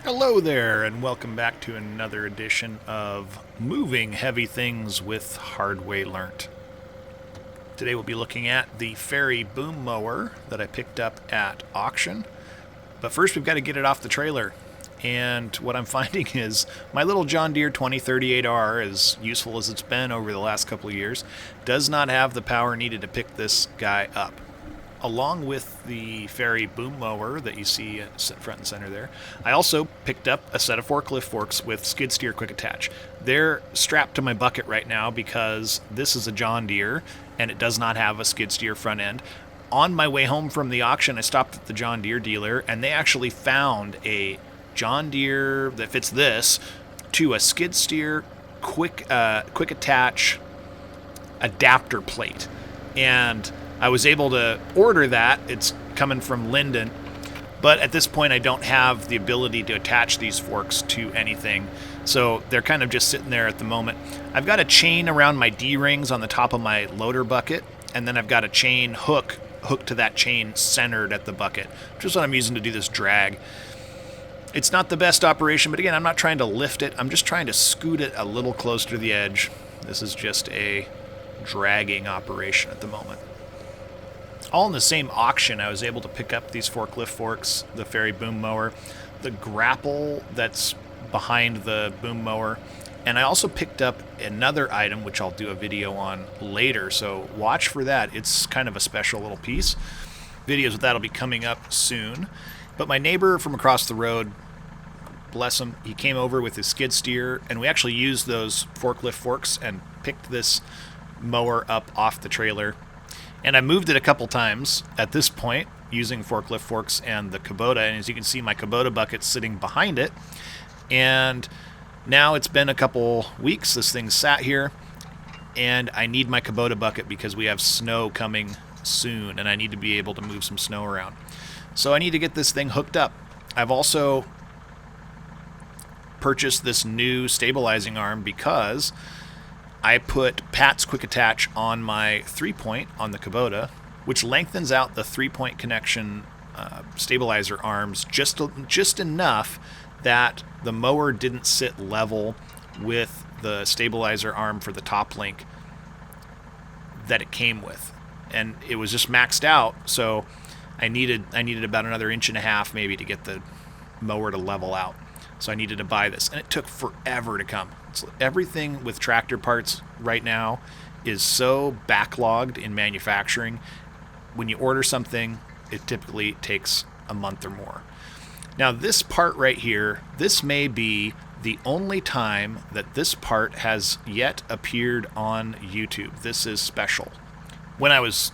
Hello there, and welcome back to another edition of Moving Heavy Things with Hardwaylearnt. Today we'll be looking at the Ferri boom mower that I picked up at auction. But first we've got to get it off the trailer. And what I'm finding is my little John Deere 2038R, as useful as it's been over the last couple of years, does not have the power needed to pick this guy up. Along with the Ferri boom mower that you see front and center there, I also picked up a set of forklift forks with skid steer quick attach. They're strapped to my bucket right now because this is a John Deere and it does not have a skid steer front end. On my way home from the auction, I stopped at the John Deere dealer and they actually found a John Deere that fits this to a skid steer quick attach adapter plate. And I was able to order that. It's coming from Linden. But at this point, I don't have the ability to attach these forks to anything. So they're kind of just sitting there at the moment. I've got a chain around my D-rings on the top of my loader bucket. And then I've got a chain hooked to that chain centered at the bucket, which is what I'm using to do this drag. It's not the best operation, but again, I'm not trying to lift it. I'm just trying to scoot it a little closer to the edge. This is just a dragging operation at the moment. All in the same auction, I was able to pick up these forklift forks, the Ferri boom mower, the grapple that's behind the boom mower, and I also picked up another item which I'll do a video on later, so watch for that. It's kind of a special little piece. Videos of that will be coming up soon. But my neighbor from across the road, bless him, he came over with his skid steer, and we actually used those forklift forks and picked this mower up off the trailer. And I moved it a couple times at this point using forklift forks and the Kubota. And as you can see, my Kubota bucket's sitting behind it. And now it's been a couple weeks. This thing sat here. And I need my Kubota bucket because we have snow coming soon. And I need to be able to move some snow around. So I need to get this thing hooked up. I've also purchased this new stabilizing arm because I put Pat's quick attach on my 3-point on the Kubota, which lengthens out the 3-point connection stabilizer arms just enough that the mower didn't sit level with the stabilizer arm for the top link that it came with. And it was just maxed out, so I needed about another 1.5 inches maybe to get the mower to level out. So I needed to buy this, and it took forever to come. So everything with tractor parts right now is so backlogged in manufacturing. When you order something, it typically takes a month or more. Now this part right here, this may be the only time that this part has yet appeared on YouTube. This is special. When I was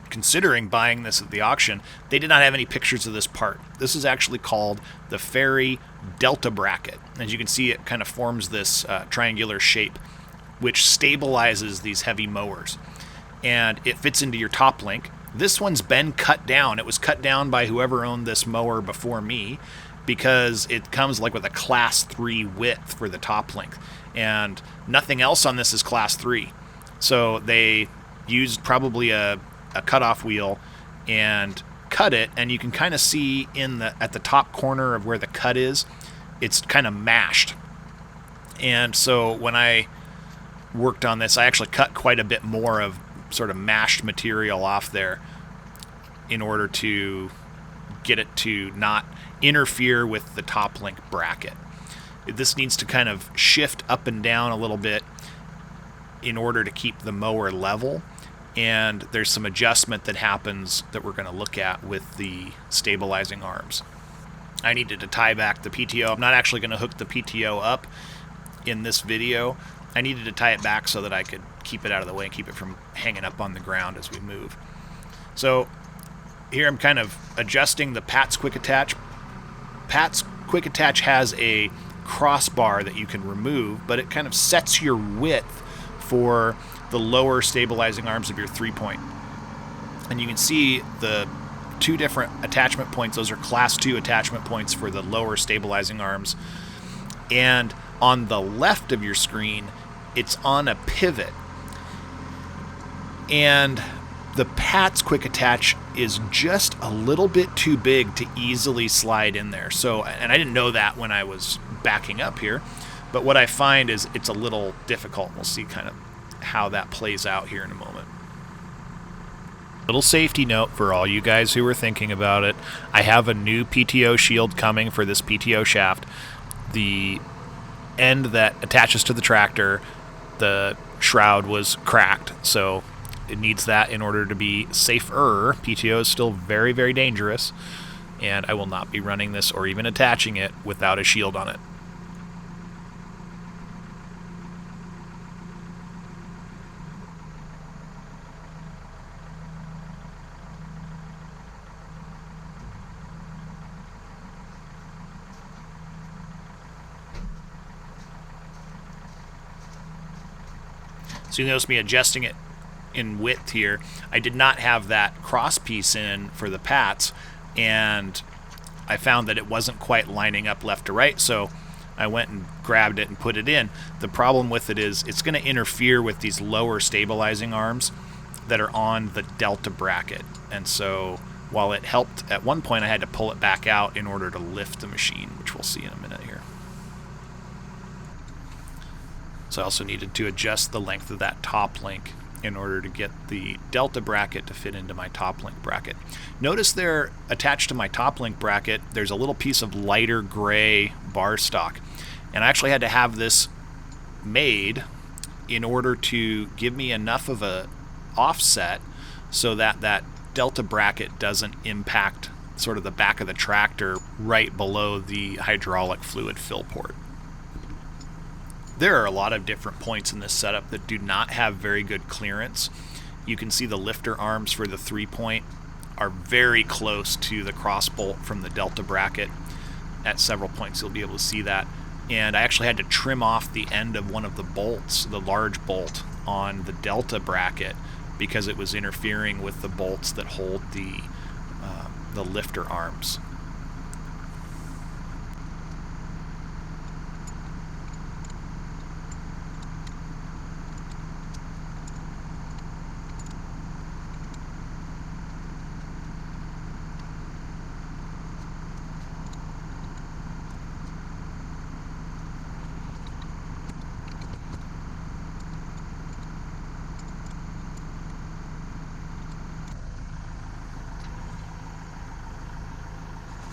considering buying this at the auction, they did not have any pictures of this part. This is actually called the Ferri Delta Bracket. As you can see, it kind of forms this triangular shape which stabilizes these heavy mowers, and it fits into your top link. This one's been cut down. It was cut down by whoever owned this mower before me because it comes like with a class 3 width for the top link, and nothing else on this is class 3. So they used probably a cutoff wheel and cut it, and you can kind of see at the top corner of where the cut is, it's kind of mashed. And so when I worked on this, I actually cut quite a bit more of sort of mashed material off there in order to get it to not interfere with the top link bracket. This needs to kind of shift up and down a little bit in order to keep the mower level. And there's some adjustment that happens that we're going to look at with the stabilizing arms. I needed to tie back the PTO. I'm not actually going to hook the PTO up in this video. I needed to tie it back so that I could keep it out of the way and keep it from hanging up on the ground as we move. So here I'm kind of adjusting the Pat's quick attach. Pat's quick attach has a crossbar that you can remove, but it kind of sets your width for the lower stabilizing arms of your 3-point. And you can see the 2 different attachment points. Those are class 2 attachment points for the lower stabilizing arms. And on the left of your screen, it's on a pivot. And The Pat's quick attach is just a little bit too big to easily slide in there. So, and I didn't know that when I was backing up here, but what I find is it's a little difficult. We'll see kind of how that plays out here in a moment. Little safety note for all you guys who are thinking about it. I have a new PTO shield coming for this PTO shaft. The end that attaches to the tractor, the shroud was cracked, so it needs that in order to be safer. PTO is still very, very dangerous, and I will not be running this or even attaching it without a shield on it. So you notice me adjusting it in width here. I did not have that cross piece in for the Pats, and I found that it wasn't quite lining up left to right, so I went and grabbed it and put it in. The problem with it is it's going to interfere with these lower stabilizing arms that are on the delta bracket, and so while it helped at one point, I had to pull it back out in order to lift the machine, which we'll see in a minute here. So I also needed to adjust the length of that top link in order to get the delta bracket to fit into my top link bracket. Notice there, attached to my top link bracket, there's a little piece of lighter gray bar stock. And I actually had to have this made in order to give me enough of a offset so that that delta bracket doesn't impact sort of the back of the tractor right below the hydraulic fluid fill port. There are a lot of different points in this setup that do not have very good clearance. You can see the lifter arms for the 3-point are very close to the cross bolt from the delta bracket. At several points you'll be able to see that. And I actually had to trim off the end of one of the bolts, the large bolt on the delta bracket, because it was interfering with the bolts that hold the lifter arms.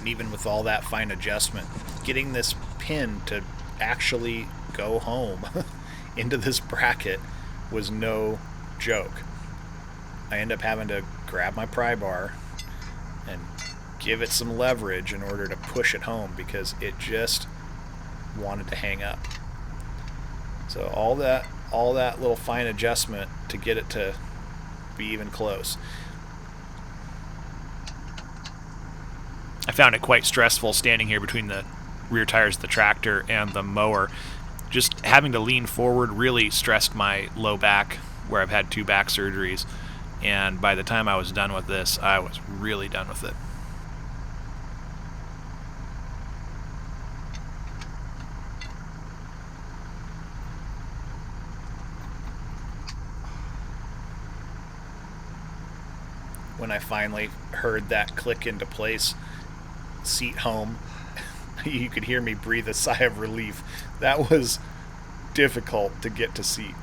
Even with all that fine adjustment, getting this pin to actually go home into this bracket was no joke. I end up having to grab my pry bar and give it some leverage in order to push it home because it just wanted to hang up. So all that little fine adjustment to get it to be even close. I found it quite stressful standing here between the rear tires of the tractor and the mower. Just having to lean forward really stressed my low back, where I've had 2 back surgeries, and by the time I was done with this, I was really done with it. When I finally heard that click into place, seat home, you could hear me breathe a sigh of relief. That was difficult to get to seat.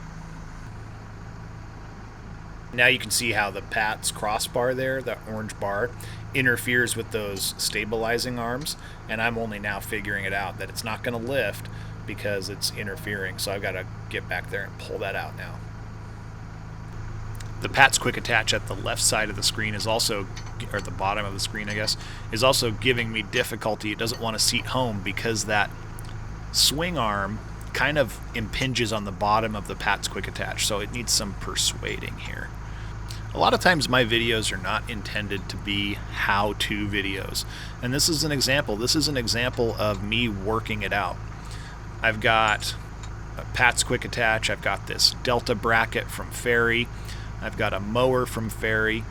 Now you can see how the Pat's crossbar there, that orange bar, interferes with those stabilizing arms, and I'm only now figuring it out that it's not going to lift because it's interfering, so I've got to get back there and pull that out now. The Pat's quick attach at the left side of the screen is also, or the bottom of the screen I guess, is also giving me difficulty. It doesn't want to seat home because that swing arm kind of impinges on the bottom of the Pat's quick attach, so it needs some persuading here. A lot of times my videos are not intended to be how-to videos, and this is an example. This is an example of me working it out. I've got a Pat's quick attach, I've got this delta bracket from Ferri, I've got a mower from Ferri.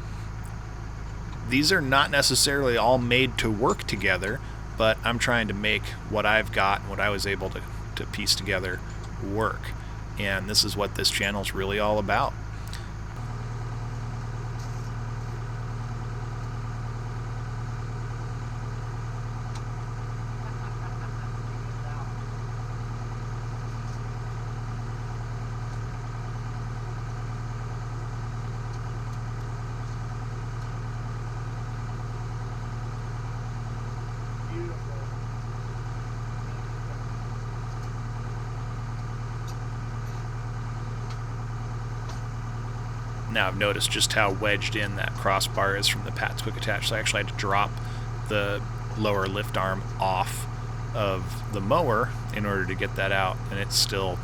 These are not necessarily all made to work together, but I'm trying to make what I've got and what I was able to piece together work. And this is what this channel is really all about. Now I've noticed just how wedged in that crossbar is from the Pat's quick attach, so I actually had to drop the lower lift arm off of the mower in order to get that out, and it's still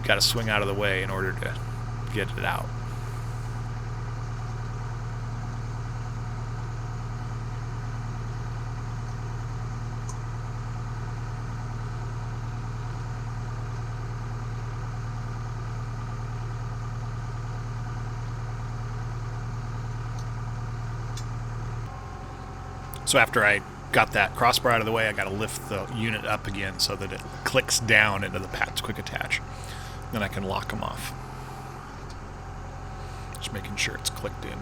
got to swing out of the way in order to get it out. So after I got that crossbar out of the way, I got to lift the unit up again so that it clicks down into the Pat's quick attach. Then I can lock them off. Just making sure it's clicked in.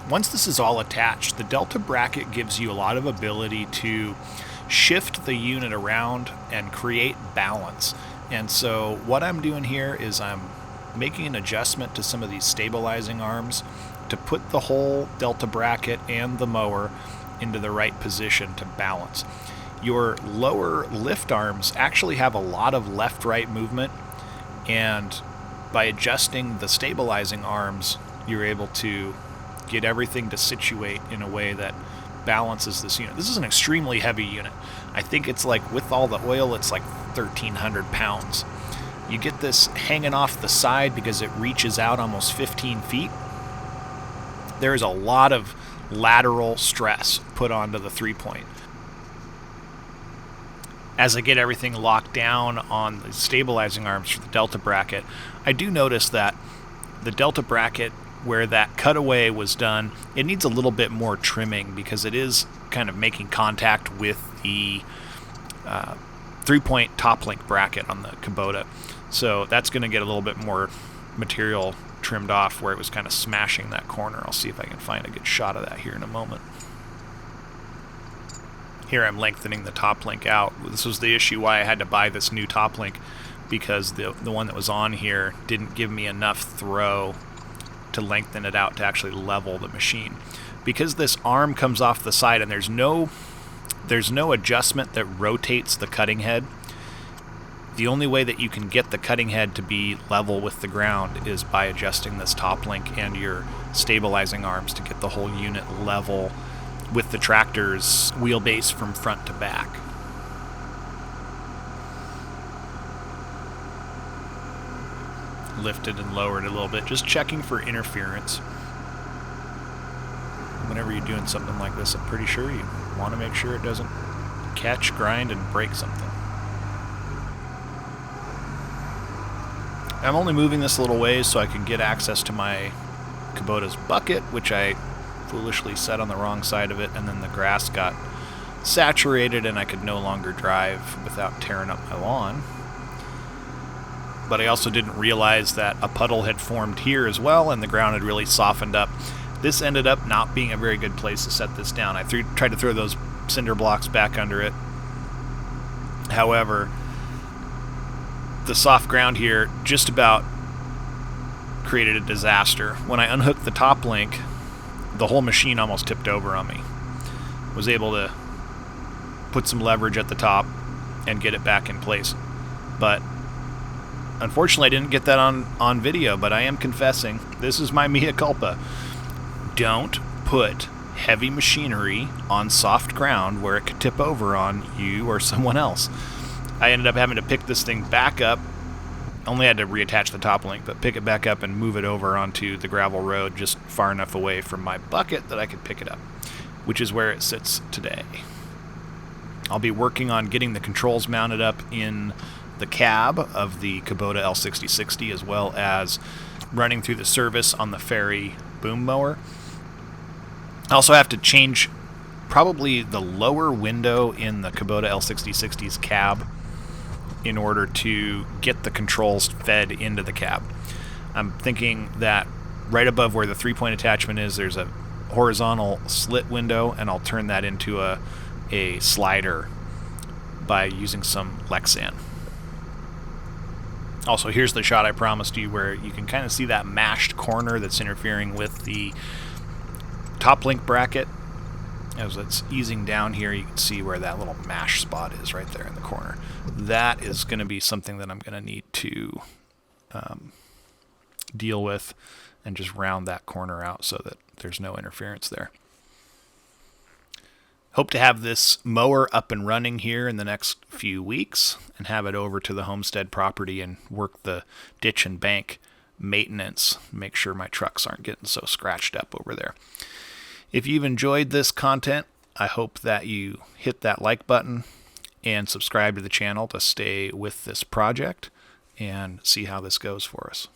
Once this is all attached, the Delta bracket gives you a lot of ability to shift the unit around and create balance. And so what I'm doing here is I'm making an adjustment to some of these stabilizing arms to put the whole Delta bracket and the mower into the right position to balance. Your lower lift arms actually have a lot of left-right movement, and by adjusting the stabilizing arms, you're able to get everything to situate in a way that balances this unit. This is an extremely heavy unit. I think it's like, with all the oil, it's like 1,300 pounds. You get this hanging off the side because it reaches out almost 15 feet. There's a lot of lateral stress put onto the 3-point. As I get everything locked down on the stabilizing arms for the Delta bracket, I do notice that the Delta bracket, where that cutaway was done, it needs a little bit more trimming because it is kind of making contact with the 3-point top link bracket on the Kubota. So that's going to get a little bit more material trimmed off where it was kind of smashing that corner. I'll see if I can find a good shot of that here in a moment. Here I'm lengthening the top link out. This was the issue why I had to buy this new top link, because the one that was on here didn't give me enough throw to lengthen it out to actually level the machine. Because this arm comes off the side and there's no adjustment that rotates the cutting head, the only way that you can get the cutting head to be level with the ground is by adjusting this top link and your stabilizing arms to get the whole unit level with the tractor's wheelbase from front to back. Lifted and lowered a little bit, just checking for interference. Whenever you're doing something like this, I'm pretty sure you want to make sure it doesn't catch, grind, and break something. I'm only moving this a little ways so I can get access to my Kubota's bucket, which I foolishly set on the wrong side of it, and then the grass got saturated and I could no longer drive without tearing up my lawn. But I also didn't realize that a puddle had formed here as well, and the ground had really softened up. This ended up not being a very good place to set this down. I tried to throw those cinder blocks back under it. However, the soft ground here just about created a disaster. When I unhooked the top link, the whole machine almost tipped over on me. Was able to put some leverage at the top and get it back in place. But unfortunately, I didn't get that on video, but I am confessing. This is my mea culpa. Don't put heavy machinery on soft ground where it could tip over on you or someone else. I ended up having to pick this thing back up. Only had to reattach the top link, but pick it back up and move it over onto the gravel road just far enough away from my bucket that I could pick it up, which is where it sits today. I'll be working on getting the controls mounted up in the cab of the Kubota L6060, as well as running through the service on the Ferri boom mower. I also have to change probably the lower window in the Kubota L6060's cab in order to get the controls fed into the cab. I'm thinking that right above where the 3-point attachment is, there's a horizontal slit window, and I'll turn that into a slider by using some Lexan. Also, here's the shot I promised you where you can kind of see that mashed corner that's interfering with the top link bracket. As it's easing down here, you can see where that little mash spot is right there in the corner. That is going to be something that I'm going to need to deal with and just round that corner out so that there's no interference there. Hope to have this mower up and running here in the next few weeks and have it over to the homestead property and work the ditch and bank maintenance, make sure my trucks aren't getting so scratched up over there. If you've enjoyed this content, I hope that you hit that like button and subscribe to the channel to stay with this project and see how this goes for us.